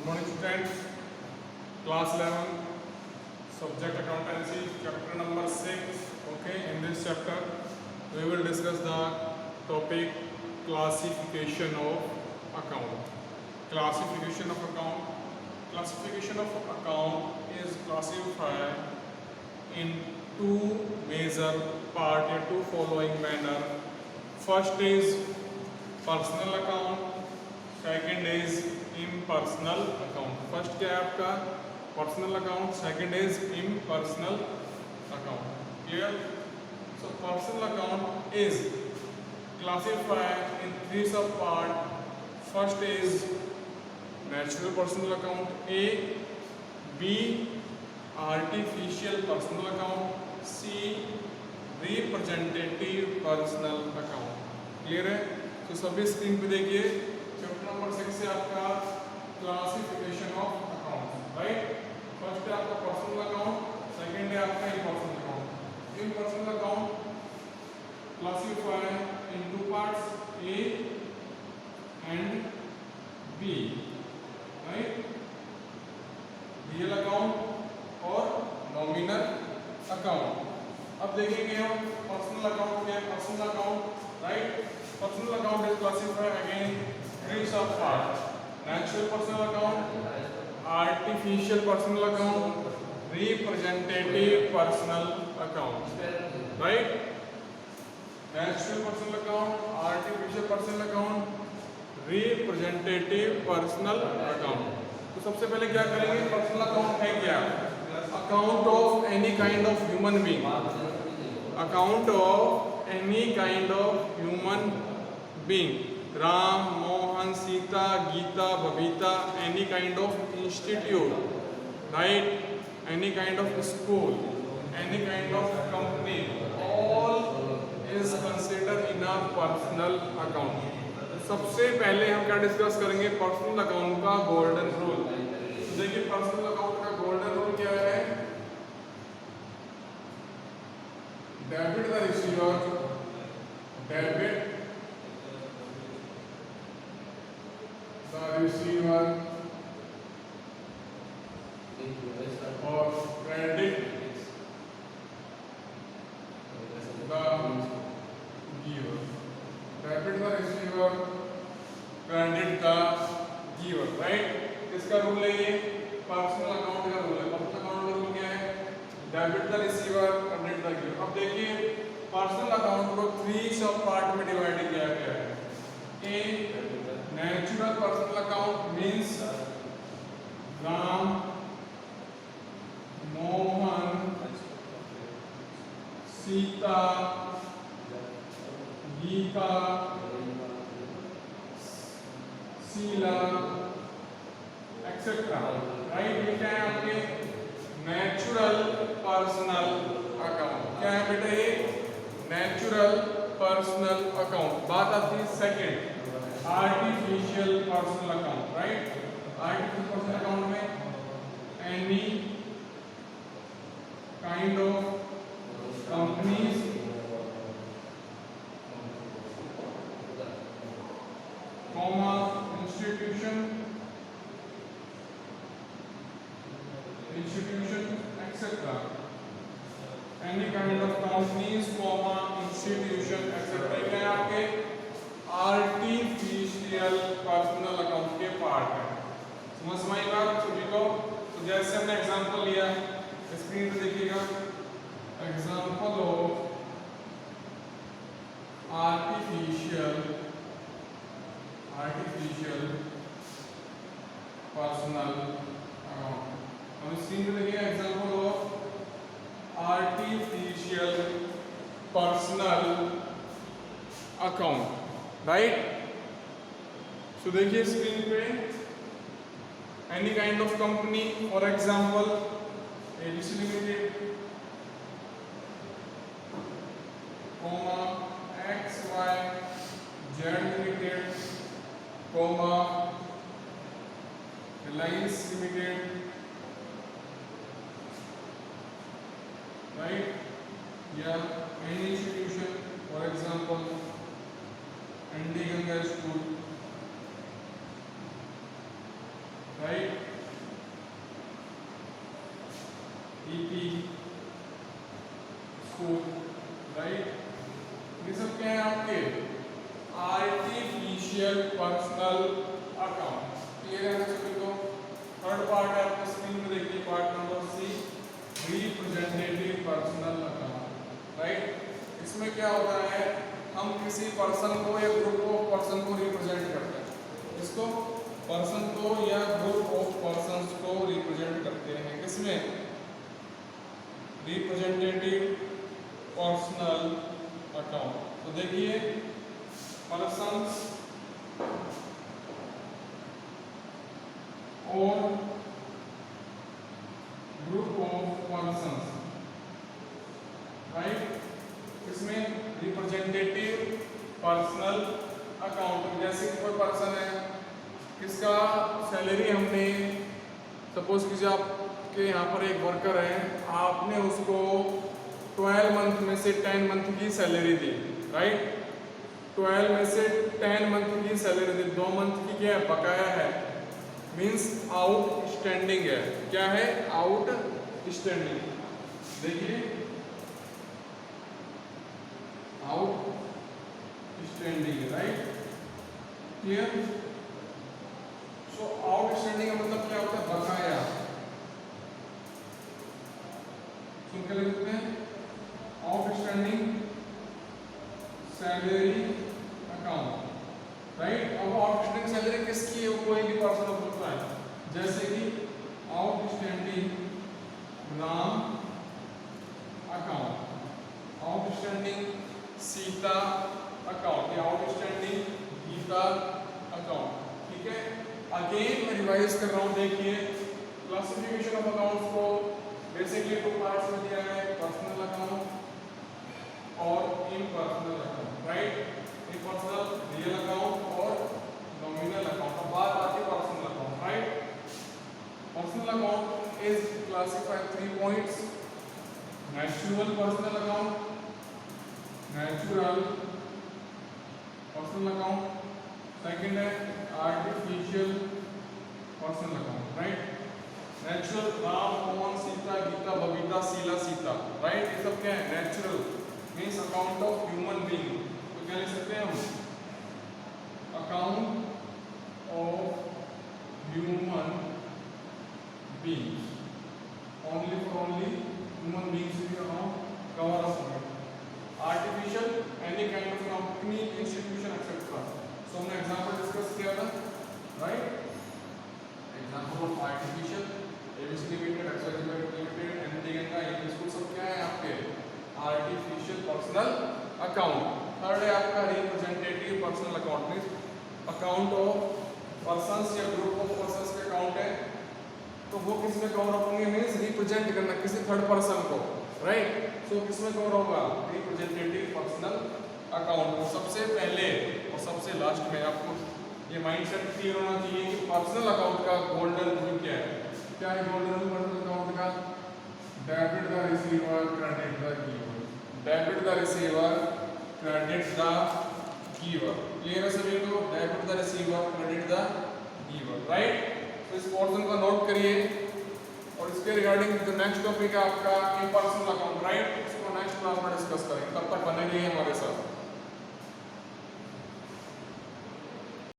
Good morning students, class 11, subject accountancy, chapter number 6. Okay, in this chapter we will discuss the topic classification of account. Classification of account. Classification of account is classified in two major part या two following manner. First is personal account, second is impersonal account. First क्या है आपका personal account, second is impersonal account. Clear? So personal account is classified in three sub part. First is natural personal account A, B artificial personal account, C representative personal account. Clear है? तो सभी screen पे देखिए. Chapter number 6 से आपका classification of account. Right, first है आपका personal account, second है आपका impersonal account. Impersonal account classified in two parts, A and B. Right, real account और नॉमिनल अकाउंट. अब देखेंगे हम पर्सनल अकाउंट के personal account. Right, personal account is classified again three sub part. Natural personal account, artificial personal account, representative personal account. Right, natural personal account, artificial personal account, representative personal account. तो सबसे पहले क्या करेंगे, personal account है क्या? Account of any kind of human being. Account of any kind of human being. Ram, Mohan, Sita, Gita, Babita, any kind of institute, right? Any kind of school, any kind of company, all is considered in a personal account. सबसे पहले हम क्या discuss करेंगे, personal account का golden rule. देखिए personal account का golden rule क्या है? Debit the receiver, debit receiver or credit the giver. Debit the receiver, credit the giver. Right? किसका रूल है ये? पर्सनल अकाउंट का रूल है. पर्सनल अकाउंट का रूल क्या है? Debit the receiver, credit the giver. अब देखिए पर्सनल अकाउंट को थ्री सब पार्ट में डिवाइड किया गया है. A, natural personal account means Ram, Mohan, Sita, Geeta, Sheela etcetera. Right, ये क्या है आपके नेचुरल पर्सनल अकाउंट. क्या है बेटा ये? Natural personal account. बात आती है second, artificial personal account. Right, artificial personal account में any kind of companies, comma, institution etcetera. Any kind of companies, comma, institution etcetera. क्या है आपके आर्टिफिशियल पर्सनल अकाउंट के पार्ट है. समझ में आई बात सभी को? तो जैसे हमने एग्जांपल लिया, स्क्रीन पे देखिएगा, example of artificial personal account. हम स्क्रीन पे देखिएगा example of artificial personal account. Right, so देखिए स्क्रीन पे any kind of company, for example ABC limited, comma, X Y Z limited, comma, Reliance limited. Right, या any institution, for example N D Ganga school. Right, artificial personal account. Clear है ना सभी को? Third part है आपको screen में देखिए, part number C, representative personal account. Right, इसमें क्या होता है, हम किसी पर्सन को या ग्रुप ऑफ पर्सन को रिप्रेजेंट करते हैं। इसको पर्सन को या ग्रुप ऑफ पर्संस को रिप्रेजेंट करते हैं किसमें? Representative personal account. तो देखिए, पर्संस और ग्रुप ऑफ पर्संस, राइट, इसमें रिप्रेजेंटेटिव पर्सनल अकाउंट। जैसे कोई पर्सन है, किसका सैलरी हमने, सपोज कीजिए आपके यहाँ पर एक वर्कर है, आपने उसको 12 मंथ में से 10 मंथ की सैलरी दी। राइट, 12 में से 10 मंथ की सैलरी दी, 2 मंथ की क्या है, बकाया है, मीन्स आउट स्टैंडिंग है। क्या है? Outstanding. देखिए, outstanding, right, clear. So outstanding का मतलब क्या होता है? बकाया। सुन के लिखते हैं, out standing salary account. Right, अब आउट स्टैंडिंग सैलरी किसकी है? कोई भी पर्सन हो सकता है, जैसे कि आउट स्टैंडिंग नाम account, out standing Sita account, या आउट स्टैंडिंग गीता अकाउंट। ठीक है, अगेन मैं रिवाइज कर रहा हूँ। देखिए, क्लासिफिकेशन ऑफ अकाउंट्स को बेसिकली 2 पार्ट्स में दिया है, पर्सनल अकाउंट और impersonal account. Right, impersonal real account और नॉमिनल अकाउंट। अब बात आती है personal account. Right, personal account is classified 3 points: natural personal account, natural personal account, second है artificial personal account. Right, natural Ram, Mohan, Sita, Gita, Babita, Sheela, Sita. Right, ये सब क्या है? Natural means account of human being. तो क्या लिख सकते हैं हम? Account of human being, only for only human beings भी अकाउंट कवर अप होंगे। Artificial, any kind of company, institution etcetera. So हमने एग्जांपल डिस्कस किया था। Right, example of artificial, ABC limited, XYZ limited, N T Ganga, ये बिल्कुल सब क्या है आपके? Artificial personal account. थर्ड है आपका representative personal account, means account of persons या ग्रुप ऑफ पर्संस के अकाउंट है, तो वो किसमें कवर अप होंगे? मींस रिप्रेजेंट करना किसी थर्ड पर्सन को। राइट, सो किसमें कवर होगा? Representative personal account. तो सबसे पहले और सबसे लास्ट में आपको ये माइंडसेट क्लियर होना चाहिए कि पर्सनल अकाउंट का गोल्डन रूल क्या है। क्या है गोल्डन रूल पर्सनल अकाउंट का? Debit the receiver, credit the giver. Debit the receiver, credit the giver. Clear है सभी को? Debit the receiver, credit the giver. Right, तो इस पोर्शन को नोट करिए और इसके रिगार्डिंग जो नेक्स्ट टॉपिक है आपका इम्पर्सनल अकाउंट। राइट, इसको नेक्स्ट क्लास में डिस्कस करेंगे। तब तक बने रहिए हमारे साथ।